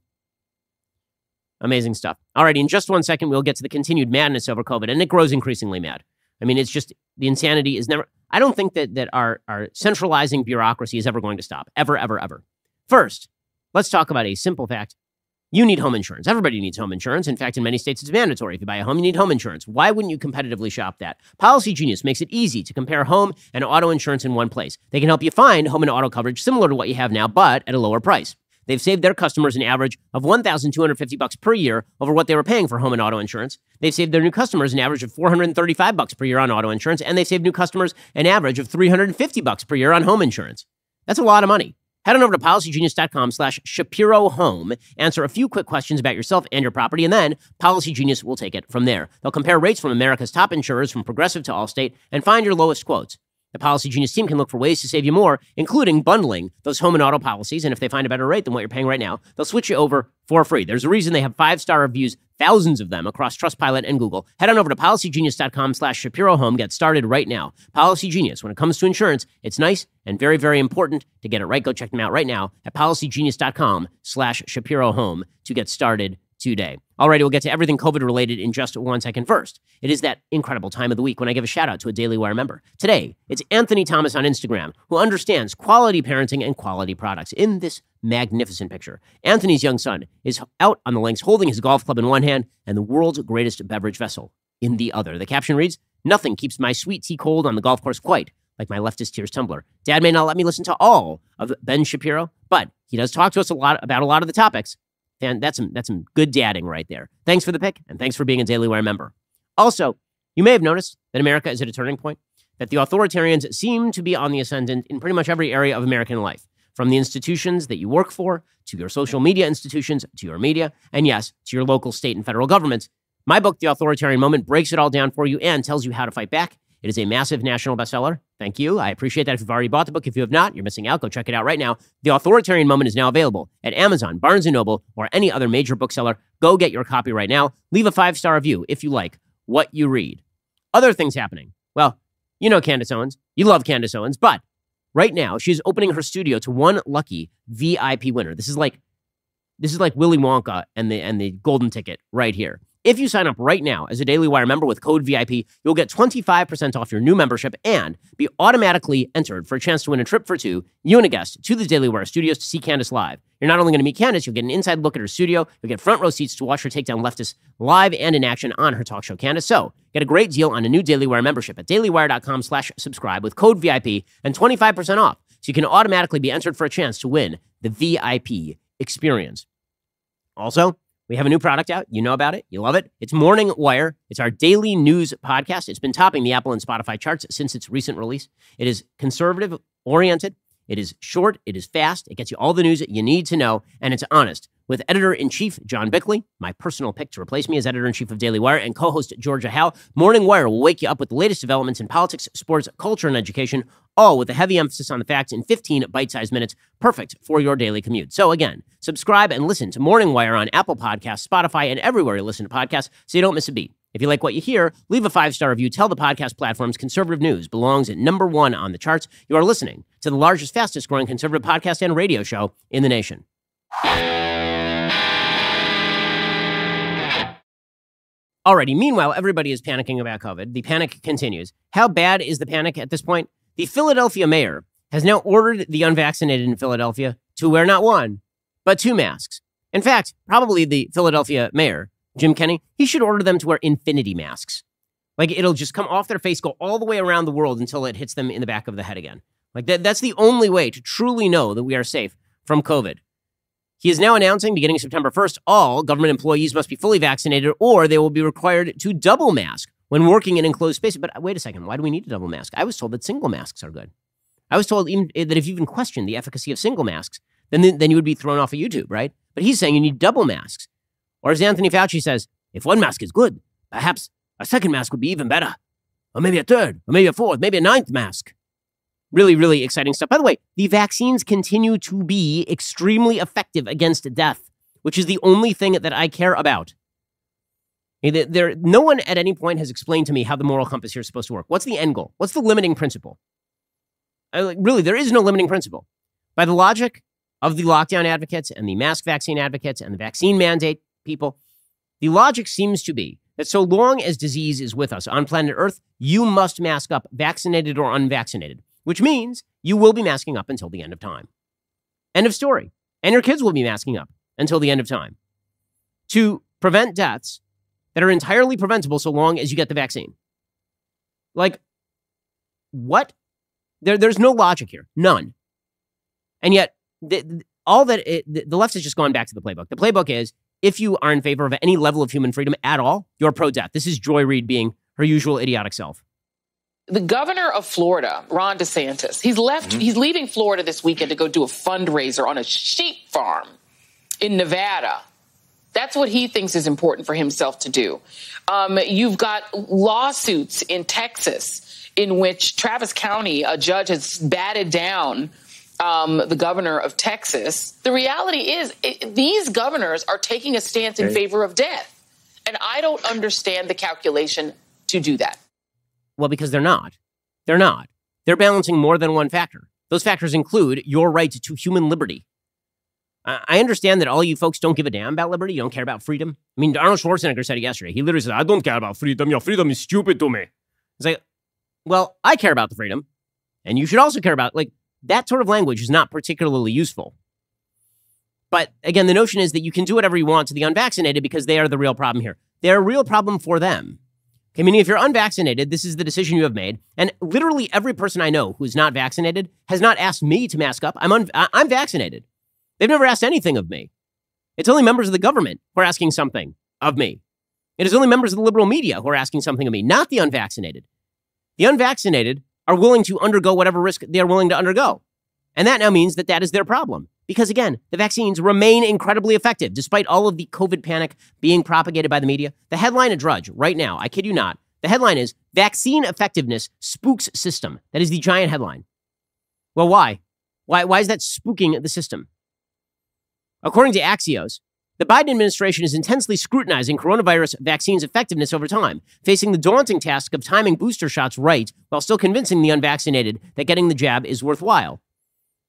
Amazing stuff. All right, in just 1 second, we'll get to the continued madness over COVID, and it grows increasingly mad. I mean, it's just, the insanity is never, I don't think that our centralizing bureaucracy is ever going to stop. Ever, ever, ever. First, let's talk about a simple fact. You need home insurance. Everybody needs home insurance. In fact, in many states, it's mandatory. If you buy a home, you need home insurance. Why wouldn't you competitively shop that? Policy Genius makes it easy to compare home and auto insurance in one place. They can help you find home and auto coverage similar to what you have now, but at a lower price. They've saved their customers an average of $1,250 per year over what they were paying for home and auto insurance. They've saved their new customers an average of $435 per year on auto insurance, and they've saved new customers an average of $350 per year on home insurance. That's a lot of money. Head on over to PolicyGenius.com/Shapiro Home, answer a few quick questions about yourself and your property, and then Policy Genius will take it from there. They'll compare rates from America's top insurers, from Progressive to Allstate, and find your lowest quotes. The Policy Genius team can look for ways to save you more, including bundling those home and auto policies. And if they find a better rate than what you're paying right now, they'll switch you over for free. There's a reason they have 5-star reviews, thousands of them across Trustpilot and Google. Head on over to PolicyGenius.com/Shapiro Home. Get started right now. Policy Genius. When it comes to insurance, it's nice and very, very important to get it right. Go check them out right now at PolicyGenius.com/Shapiro Home to get started today. Alrighty, we'll get to everything COVID-related in just 1 second. First, it is that incredible time of the week when I give a shout-out to a Daily Wire member. Today, it's Anthony Thomas on Instagram, who understands quality parenting and quality products in this magnificent picture. Anthony's young son is out on the links holding his golf club in one hand and the world's greatest beverage vessel in the other. The caption reads, "Nothing keeps my sweet tea cold on the golf course quite like my leftist tears tumbler. Dad may not let me listen to all of Ben Shapiro, but he does talk to us about a lot of the topics. And that's some good dadding right there. Thanks for the pick, and thanks for being a Daily Wire member. Also, you may have noticed that America is at a turning point, that the authoritarians seem to be on the ascendant in pretty much every area of American life, from the institutions that you work for, to your social media institutions, to your media, and yes, to your local, state, and federal governments. My book, The Authoritarian Moment, breaks it all down for you and tells you how to fight back. It is a massive national bestseller. Thank you. I appreciate that. If you've already bought the book, if you have not, you're missing out. Go check it out right now. The Authoritarian Moment is now available at Amazon, Barnes & Noble, or any other major bookseller. Go get your copy right now. Leave a 5-star review if you like what you read. Other things happening. Well, you know Candace Owens. You love Candace Owens. But right now, she's opening her studio to one lucky VIP winner. This is like Willy Wonka and the golden ticket right here. If you sign up right now as a Daily Wire member with code VIP, you'll get 25% off your new membership and be automatically entered for a chance to win a trip for two, you and a guest, to the Daily Wire studios to see Candace live. You're not only going to meet Candace, you'll get an inside look at her studio, you'll get front row seats to watch her take down leftists live and in action on her talk show, Candace. So get a great deal on a new Daily Wire membership at dailywire.com/subscribe with code VIP and 25% off. So you can automatically be entered for a chance to win the VIP experience. Also, we have a new product out. You know about it. You love it. It's Morning Wire. It's our daily news podcast. It's been topping the Apple and Spotify charts since its recent release. It is conservative-oriented. It is short. It is fast. It gets you all the news that you need to know, and it's honest. With Editor-in-Chief John Bickley, my personal pick to replace me as Editor-in-Chief of Daily Wire, and co-host Georgia Howe, Morning Wire will wake you up with the latest developments in politics, sports, culture, and education, all with a heavy emphasis on the facts in 15 bite-sized minutes, perfect for your daily commute. So again, subscribe and listen to Morning Wire on Apple Podcasts, Spotify, and everywhere you listen to podcasts so you don't miss a beat. If you like what you hear, leave a 5-star review. Tell the podcast platforms conservative news belongs at #1 on the charts. You are listening to the largest, fastest-growing conservative podcast and radio show in the nation. Alrighty, meanwhile, everybody is panicking about COVID. The panic continues. How bad is the panic at this point? The Philadelphia mayor has now ordered the unvaccinated in Philadelphia to wear not one, but 2 masks. In fact, probably the Philadelphia mayor, Jim Kenney, he should order them to wear infinity masks. Like, it'll just come off their face, go all the way around the world until it hits them in the back of the head again. Like, that's the only way to truly know that we are safe from COVID. He is now announcing, beginning September 1st, all government employees must be fully vaccinated or they will be required to double mask when working in enclosed spaces. But wait a second, why do we need a double mask? I was told that single masks are good. I was told even that if you even question the efficacy of single masks, then you would be thrown off of YouTube, right? But he's saying you need double masks. Or as Anthony Fauci says, if one mask is good, perhaps a second mask would be even better. Or maybe a third, or maybe a fourth, maybe a ninth mask. Really, really exciting stuff. By the way, the vaccines continue to be extremely effective against death, which is the only thing that I care about. No one at any point has explained to me how the moral compass here is supposed to work. What's the end goal? What's the limiting principle? Really, there is no limiting principle. By the logic of the lockdown advocates and the mask vaccine advocates and the vaccine mandate people, the logic seems to be that so long as disease is with us on planet Earth, you must mask up, vaccinated or unvaccinated, which means you will be masking up until the end of time. End of story. And your kids will be masking up until the end of time to prevent deaths that are entirely preventable so long as you get the vaccine. Like, what? There's no logic here. None. And yet, the left has just gone back to the playbook. The playbook is, if you are in favor of any level of human freedom at all, you're pro-death. This is Joy Reid being her usual idiotic self. The governor of Florida, Ron DeSantis, he's leaving Florida this weekend to go do a fundraiser on a sheep farm in Nevada. That's what he thinks is important for himself to do. You've got lawsuits in Texas in which Travis County, a judge has batted down the governor of Texas. The reality is these governors are taking a stance in favor of death. And I don't understand the calculation to do that. Well, because they're not. They're not. They're balancing more than one factor. Those factors include your right to human liberty. I understand that all you folks don't give a damn about liberty. You don't care about freedom. I mean, Arnold Schwarzenegger said it yesterday. He literally said, I don't care about freedom. Your freedom is stupid to me. It's like, well, I care about the freedom. And you should also care about, like, that sort of language is not particularly useful. But again, the notion is that you can do whatever you want to the unvaccinated because they are the real problem here. They're a real problem for them. Okay, meaning if you're unvaccinated, this is the decision you have made. And literally every person I know who's not vaccinated has not asked me to mask up. I'm vaccinated. They've never asked anything of me. It's only members of the government who are asking something of me. It is only members of the liberal media who are asking something of me, not the unvaccinated. The unvaccinated are willing to undergo whatever risk they are willing to undergo. And that now means that that is their problem. Because again, the vaccines remain incredibly effective, despite all of the COVID panic being propagated by the media. The headline at Drudge right now, I kid you not, the headline is, Vaccine Effectiveness Spooks System. That is the giant headline. Well, why? Why is that spooking the system? According to Axios, the Biden administration is intensely scrutinizing coronavirus vaccines' effectiveness over time, facing the daunting task of timing booster shots right while still convincing the unvaccinated that getting the jab is worthwhile.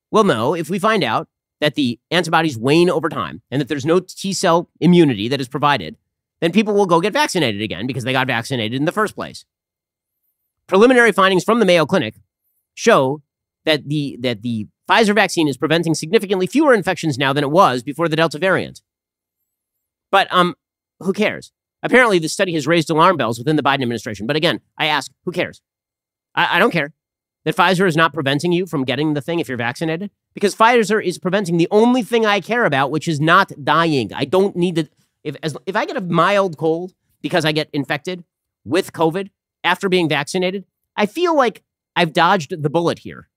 Well, no, if we find out that the antibodies wane over time and that there's no T-cell immunity that is provided, then people will go get vaccinated again because they got vaccinated in the first place. Preliminary findings from the Mayo Clinic show that the Pfizer vaccine is preventing significantly fewer infections now than it was before the Delta variant. But who cares? Apparently, the study has raised alarm bells within the Biden administration. But again, I ask, who cares? I don't care that Pfizer is not preventing you from getting the thing if you're vaccinated, because Pfizer is preventing the only thing I care about, which is not dying. I don't need to. If I get a mild cold because I get infected with COVID after being vaccinated, I feel like I've dodged the bullet here.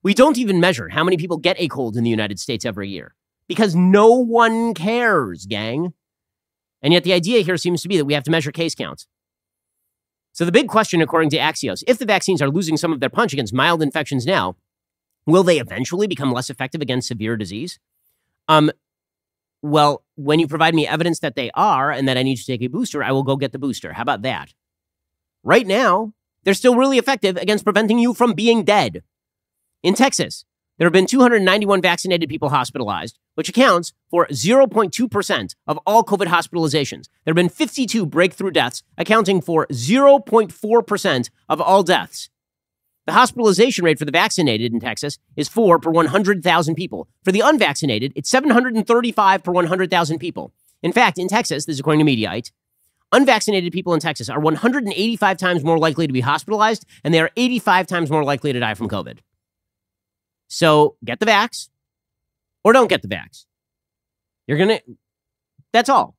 We don't even measure how many people get a cold in the United States every year because no one cares, gang. And yet the idea here seems to be that we have to measure case counts. So the big question, according to Axios, if the vaccines are losing some of their punch against mild infections now, will they eventually become less effective against severe disease? Well, when you provide me evidence that they are and that I need to take a booster, I will go get the booster. How about that? Right now, they're still really effective against preventing you from being dead. In Texas, there have been 291 vaccinated people hospitalized, which accounts for 0.2% of all COVID hospitalizations. There have been 52 breakthrough deaths, accounting for 0.4% of all deaths. The hospitalization rate for the vaccinated in Texas is 4 per 100,000 people. For the unvaccinated, it's 735 per 100,000 people. In fact, in Texas, this is according to Mediaite, unvaccinated people in Texas are 185 times more likely to be hospitalized, and they are 85 times more likely to die from COVID. So get the vax or don't get the vax. That's all.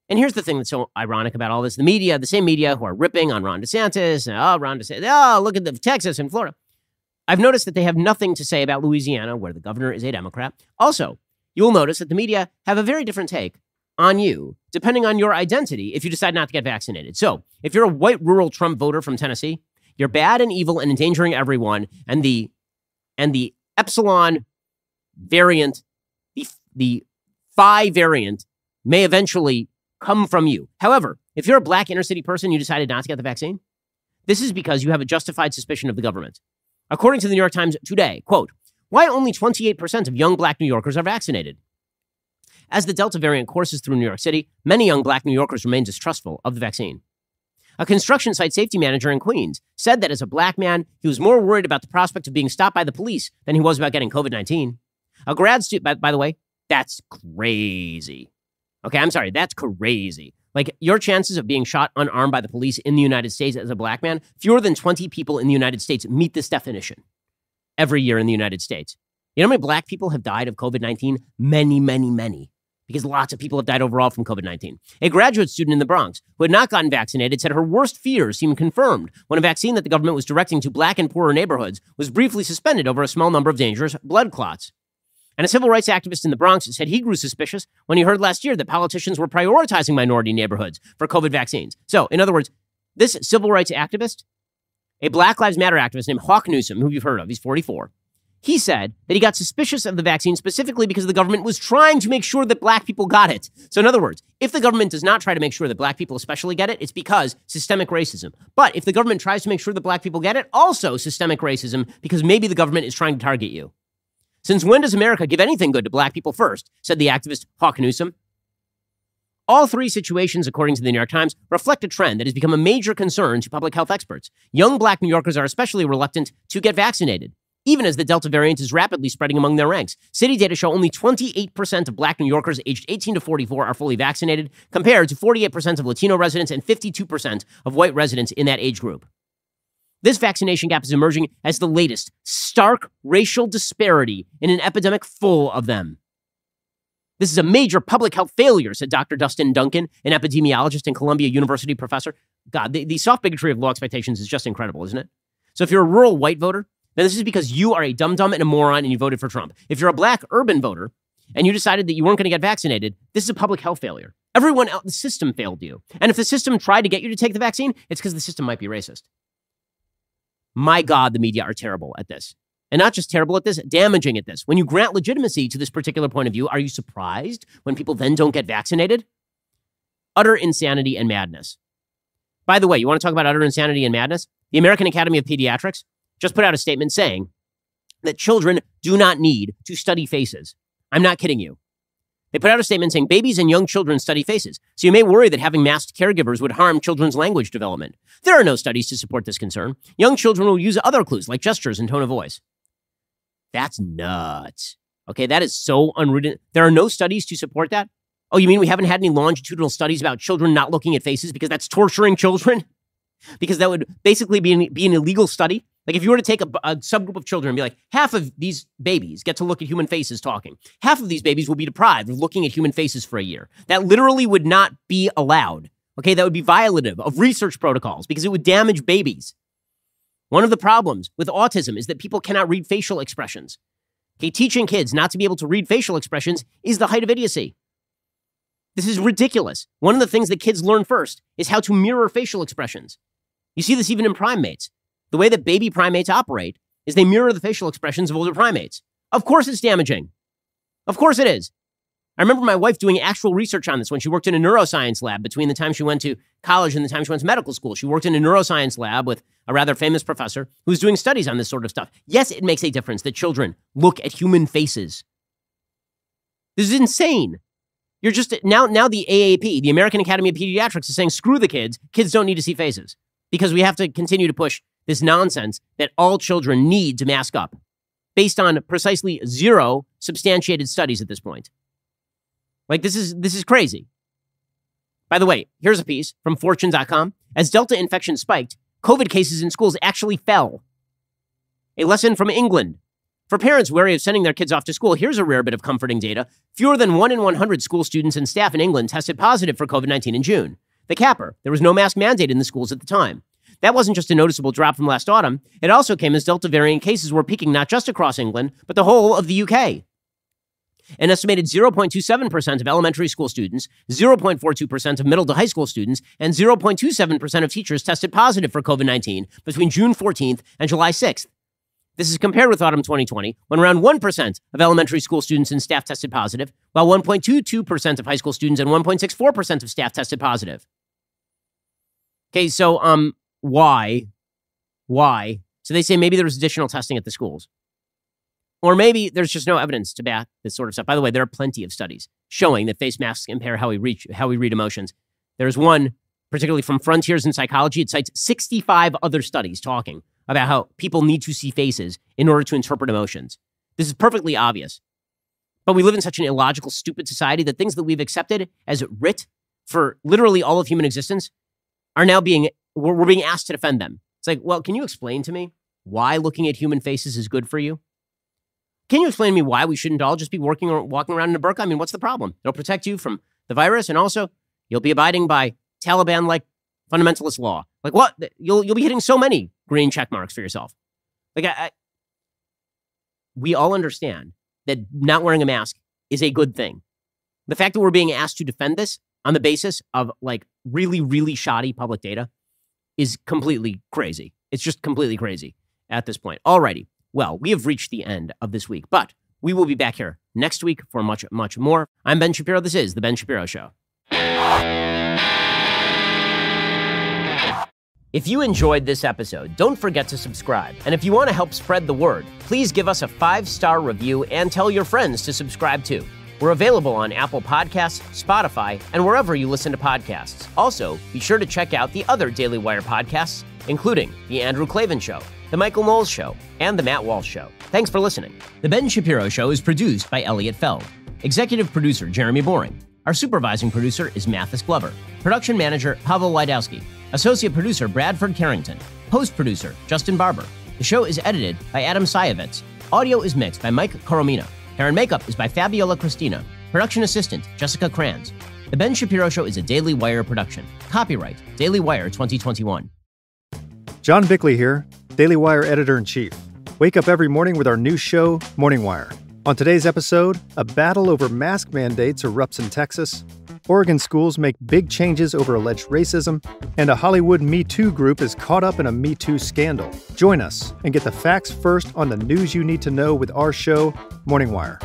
And here's the thing that's so ironic about all this. The media, the same media who are ripping on Ron DeSantis, look at the Texas and Florida. I've noticed that they have nothing to say about Louisiana, where the governor is a Democrat. Also, you will notice that the media have a very different take on you, depending on your identity, if you decide not to get vaccinated. So if you're a white rural Trump voter from Tennessee, you're bad and evil and endangering everyone, and the epsilon variant, the phi variant may eventually come from you. However, if you're a black inner city person, you decided not to get the vaccine, this is because you have a justified suspicion of the government. According to the New York Times today, quote, why only 28% of young black New Yorkers are vaccinated? As the Delta variant courses through New York City, many young black New Yorkers remain distrustful of the vaccine. A construction site safety manager in Queens said that as a black man, he was more worried about the prospect of being stopped by the police than he was about getting COVID-19. A grad student, by the way, that's crazy. Okay, I'm sorry, that's crazy. Like, your chances of being shot unarmed by the police in the United States as a black man, fewer than 20 people in the United States meet this definition every year in the United States. You know how many black people have died of COVID-19? Many, many, many. Because lots of people have died overall from COVID-19. A graduate student in the Bronx who had not gotten vaccinated said her worst fears seemed confirmed when a vaccine that the government was directing to black and poorer neighborhoods was briefly suspended over a small number of dangerous blood clots. And a civil rights activist in the Bronx said he grew suspicious when he heard last year that politicians were prioritizing minority neighborhoods for COVID vaccines. So, in other words, this civil rights activist, a Black Lives Matter activist named Hawk Newsom, who you've heard of, he's 44, he said that he got suspicious of the vaccine specifically because the government was trying to make sure that black people got it. So in other words, if the government does not try to make sure that black people especially get it, it's because systemic racism. But if the government tries to make sure that black people get it, also systemic racism, because maybe the government is trying to target you. Since when does America give anything good to black people first, said the activist Hawk Newsom. All three situations, according to the New York Times, reflect a trend that has become a major concern to public health experts. Young black New Yorkers are especially reluctant to get vaccinated, even as the Delta variant is rapidly spreading among their ranks. City data show only 28% of black New Yorkers aged 18 to 44 are fully vaccinated, compared to 48% of Latino residents and 52% of white residents in that age group. This vaccination gap is emerging as the latest stark racial disparity in an epidemic full of them. This is a major public health failure, said Dr. Dustin Duncan, an epidemiologist and Columbia University professor. God, the soft bigotry of low expectations is just incredible, isn't it? So if you're a rural white voter, then this is because you are a dum-dum and a moron and you voted for Trump. If you're a black urban voter and you decided that you weren't going to get vaccinated, this is a public health failure. Everyone else, the system failed you. And if the system tried to get you to take the vaccine, it's because the system might be racist. My God, the media are terrible at this. And not just terrible at this, damaging at this. When you grant legitimacy to this particular point of view, are you surprised when people then don't get vaccinated? Utter insanity and madness. By the way, you want to talk about utter insanity and madness? The American Academy of Pediatrics just put out a statement saying that children do not need to study faces. I'm not kidding you. They put out a statement saying babies and young children study faces. So you may worry that having masked caregivers would harm children's language development. There are no studies to support this concern. Young children will use other clues like gestures and tone of voice. That's nuts. Okay, that is so unrooted. There are no studies to support that? Oh, you mean we haven't had any longitudinal studies about children not looking at faces because that's torturing children? Because that would basically be an illegal study? Like if you were to take a subgroup of children and be like, half of these babies get to look at human faces talking. Half of these babies will be deprived of looking at human faces for a year. That literally would not be allowed. Okay, that would be violative of research protocols because it would damage babies. One of the problems with autism is that people cannot read facial expressions. Okay, teaching kids not to be able to read facial expressions is the height of idiocy. This is ridiculous. One of the things that kids learn first is how to mirror facial expressions. You see this even in primates. The way that baby primates operate is they mirror the facial expressions of older primates. Of course it's damaging. Of course it is. I remember my wife doing actual research on this when she worked in a neuroscience lab between the time she went to college and the time she went to medical school. She worked in a neuroscience lab with a rather famous professor who's doing studies on this sort of stuff. Yes, it makes a difference that children look at human faces. This is insane. You're just, now the AAP, the American Academy of Pediatrics, is saying, screw the kids. Kids don't need to see faces because we have to continue to push this nonsense that all children need to mask up based on precisely zero substantiated studies at this point. Like, this is crazy. By the way, here's a piece from Fortune.com. As Delta infection spiked, COVID cases in schools actually fell. A lesson from England. For parents wary of sending their kids off to school, here's a rare bit of comforting data. Fewer than 1 in 100 school students and staff in England tested positive for COVID-19 in June. The capper, there was no mask mandate in the schools at the time. That wasn't just a noticeable drop from last autumn. It also came as Delta variant cases were peaking not just across England, but the whole of the UK. An estimated 0.27% of elementary school students, 0.42% of middle to high school students, and 0.27% of teachers tested positive for COVID-19 between June 14th and July 6th. This is compared with autumn 2020, when around 1% of elementary school students and staff tested positive, while 1.22% of high school students and 1.64% of staff tested positive. Okay, so why? So they say maybe there was additional testing at the schools. Or maybe there's just no evidence to back this sort of stuff. By the way, there are plenty of studies showing that face masks impair how we read emotions. There's one, particularly from Frontiers in Psychology. It cites 65 other studies talking about how people need to see faces in order to interpret emotions. This is perfectly obvious. But we live in such an illogical, stupid society that things that we've accepted as writ for literally all of human existence are now we're being asked to defend them. It's like, well, can you explain to me why looking at human faces is good for you? Can you explain to me why we shouldn't all just be walking around in a burqa? I mean, what's the problem? It'll protect you from the virus, and also you'll be abiding by Taliban-like fundamentalist law. Like what? You'll be hitting so many green check marks for yourself. Like we all understand that not wearing a mask is a good thing. The fact that we're being asked to defend this on the basis of like really, really shoddy public data is completely crazy. It's just completely crazy at this point. Alrighty. Well, we have reached the end of this week, but we will be back here next week for much, much more. I'm Ben Shapiro. This is The Ben Shapiro Show. If you enjoyed this episode, don't forget to subscribe. And if you want to help spread the word, please give us a 5-star review and tell your friends to subscribe too. We're available on Apple Podcasts, Spotify, and wherever you listen to podcasts. Also, be sure to check out the other Daily Wire podcasts, including The Andrew Klavan Show, The Michael Knowles Show, and The Matt Walsh Show. Thanks for listening. The Ben Shapiro Show is produced by Elliot Feld. Executive producer, Jeremy Boring. Our supervising producer is Mathis Glover. Production manager, Pavel Wydowski. Associate producer, Bradford Carrington. Post-producer, Justin Barber. The show is edited by Adam Sayevitz. Audio is mixed by Mike Coromina. Hair and makeup is by Fabiola Cristina. Production assistant, Jessica Kranz. The Ben Shapiro Show is a Daily Wire production. Copyright, Daily Wire 2021. John Bickley here, Daily Wire Editor-in-Chief. Wake up every morning with our new show, Morning Wire. On today's episode, a battle over mask mandates erupts in Texas, Oregon schools make big changes over alleged racism, and a Hollywood Me Too group is caught up in a Me Too scandal. Join us and get the facts first on the news you need to know with our show, Morning Wire.